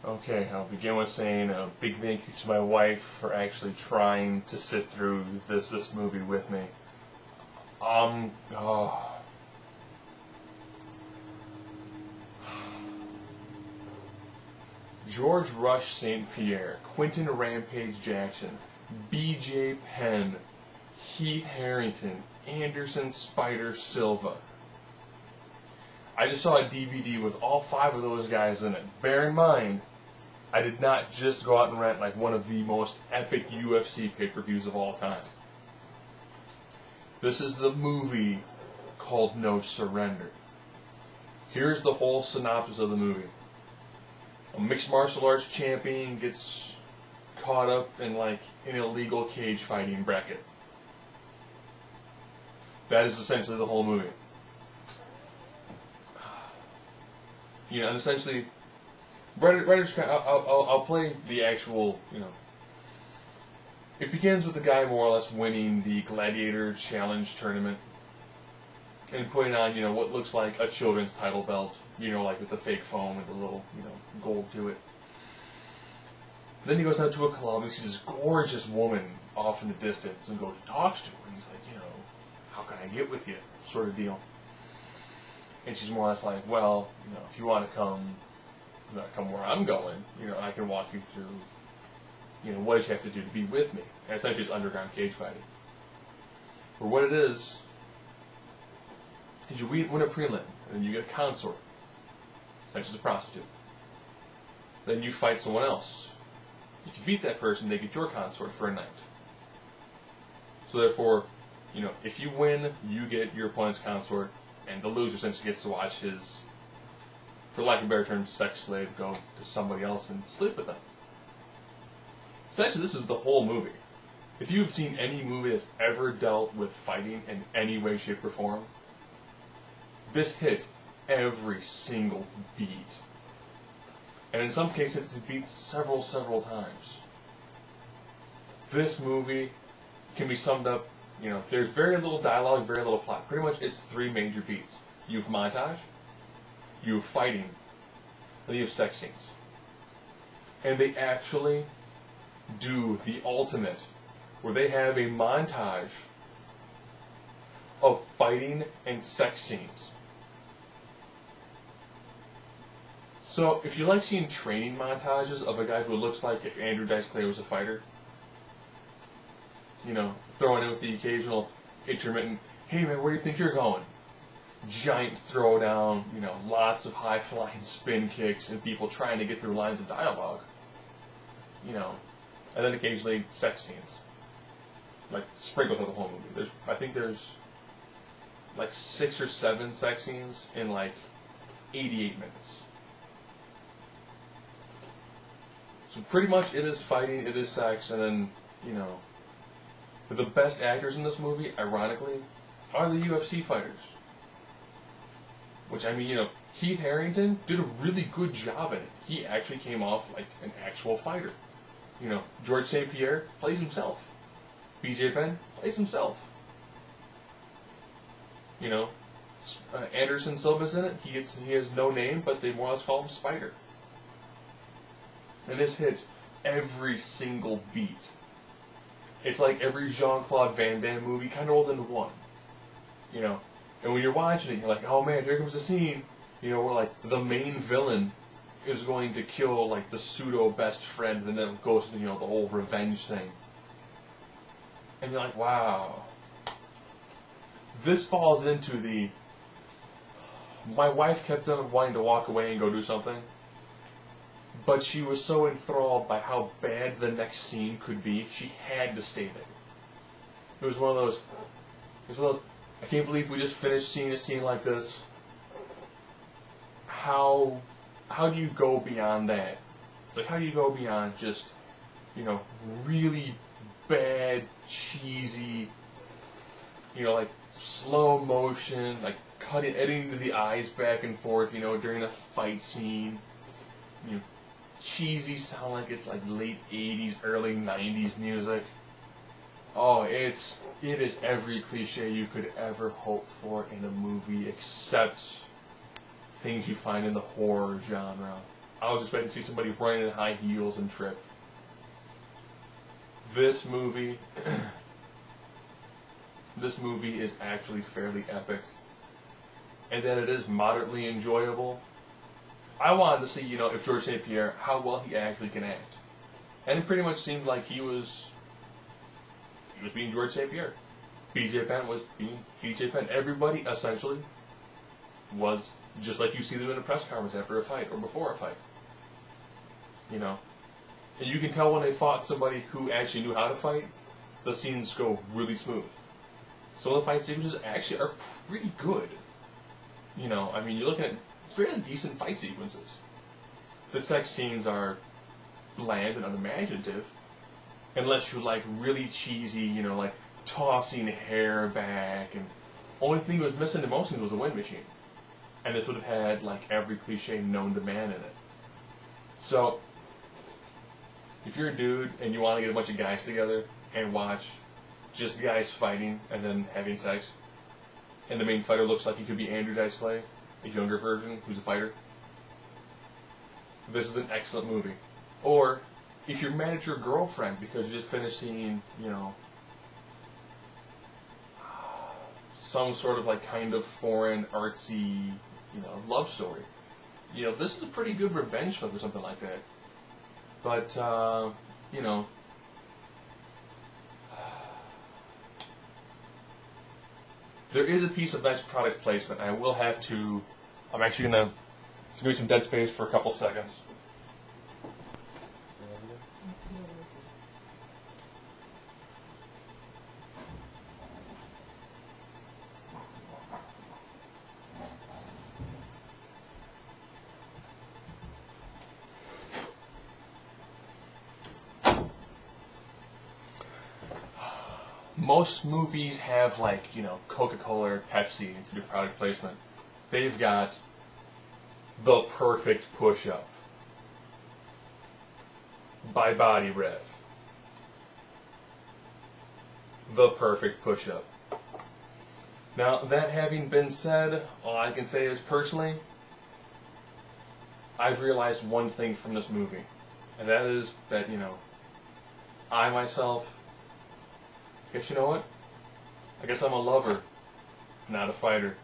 Okay, I'll begin with saying a big thank you to my wife for actually trying to sit through this movie with me. Oh. George Rush St. Pierre, Quinton Rampage Jackson, B.J. Penn, Heath Herring, Anderson Spider Silva. I just saw a DVD with all 5 of those guys in it. Bear in mind, I did not just go out and rent like one of the most epic UFC pay-per-views of all time. This is the movie called No Surrender. Here's the whole synopsis of the movie. A mixed martial arts champion gets caught up in like an illegal cage fighting bracket. That is essentially the whole movie. You know, and essentially, I'll play the actual, it begins with the guy more or less winning the Gladiator Challenge tournament and putting on, what looks like a children's title belt, like with the fake foam and the little, gold to it. Then he goes out to a club and sees this gorgeous woman off in the distance and goes and talks to her. And he's like, how can I get with you? Sort of deal. And she's more or less like, well, if you want to come where I'm going, I can walk you through, what does you have to do to be with me? And essentially it's underground cage fighting. But what it is you win a prelim, and then you get a consort, essentially a prostitute. Then you fight someone else. If you beat that person, they get your consort for a night. So therefore, if you win, you get your opponent's consort, and the loser essentially gets to watch his, for lack of a better term, sex slave go to somebody else and sleep with them. Essentially, this is the whole movie. If you've seen any movie that's ever dealt with fighting in any way, shape, or form, this hits every single beat. And in some cases, it beats several times. This movie can be summed up, there's very little dialogue, very little plot. Pretty much it's 3 major beats. You have montage, you have fighting, then you have sex scenes. And they actually do the ultimate, where they have a montage of fighting and sex scenes. So, if you like seeing training montages of a guy who looks like if Andrew Dice Clay was a fighter, throwing in with the occasional intermittent, hey man, where do you think you're going? Giant throwdown, lots of high-flying spin kicks and people trying to get through lines of dialogue, and then occasionally sex scenes, like sprinkled through the whole movie. I think there's like 6 or 7 sex scenes in like 88 minutes. So pretty much it is fighting, it is sex, and then, the best actors in this movie, ironically, are the UFC fighters. Which, Heath Herring did a really good job in it. He actually came off like an actual fighter. George St. Pierre plays himself. B.J. Penn plays himself. Anderson Silva's in it. He has no name, but they more or less call him Spider. And this hits every single beat. It's like every Jean-Claude Van Damme movie kind of rolled into one. And when you're watching it, you're like, oh man, here comes a scene, where like the main villain is going to kill like the pseudo best friend, and then it goes into, the whole revenge thing. And you're like, wow. This falls into the, my wife kept on wanting to walk away and go do something, but she was so enthralled by how bad the next scene could be, she had to stay there. It was one of those, I can't believe we just finished seeing a scene like this. How do you go beyond that? It's like, how do you go beyond just, really bad, cheesy, like slow motion, like editing to the eyes back and forth, during a fight scene. Cheesy sound like it's like late 80s, early 90s music. Oh, it is every cliche you could ever hope for in a movie, except things you find in the horror genre. I was expecting to see somebody running in high heels and trip. This movie is actually fairly epic, and that it is moderately enjoyable. I wanted to see, if George St. Pierre, how well he actually can act. And it pretty much seemed like he was being George St. Pierre. BJ Penn was being BJ Penn. Everybody, essentially, was just like you see them in a press conference after a fight or before a fight. And you can tell when they fought somebody who actually knew how to fight, the scenes go really smooth. Some of the fight sequences actually are pretty good. You're looking at fairly decent fight sequences. The sex scenes are bland and unimaginative, unless you like really cheesy, like tossing hair back, and only thing that was missing in most scenes was a wind machine. And this would have had like every cliche known to man in it. So, if you're a dude and you want to get a bunch of guys together and watch just guys fighting and then having sex, and the main fighter looks like he could be Andrew Dice Clay, a younger version who's a fighter, this is an excellent movie. Or, if you're mad at your girlfriend because you just finished seeing, some sort of like kind of foreign, artsy, love story, this is a pretty good revenge film or something like that. But, there is a piece of nice product placement. I will have to, I'm actually going to give me some dead space for a couple seconds. Most movies have Coca-Cola or Pepsi to do product placement. They've got the perfect push-up by Body Rev. The perfect push-up. Now, that having been said, all I can say is personally, I've realized one thing from this movie, and that is that, I myself, I guess I'm a lover, not a fighter.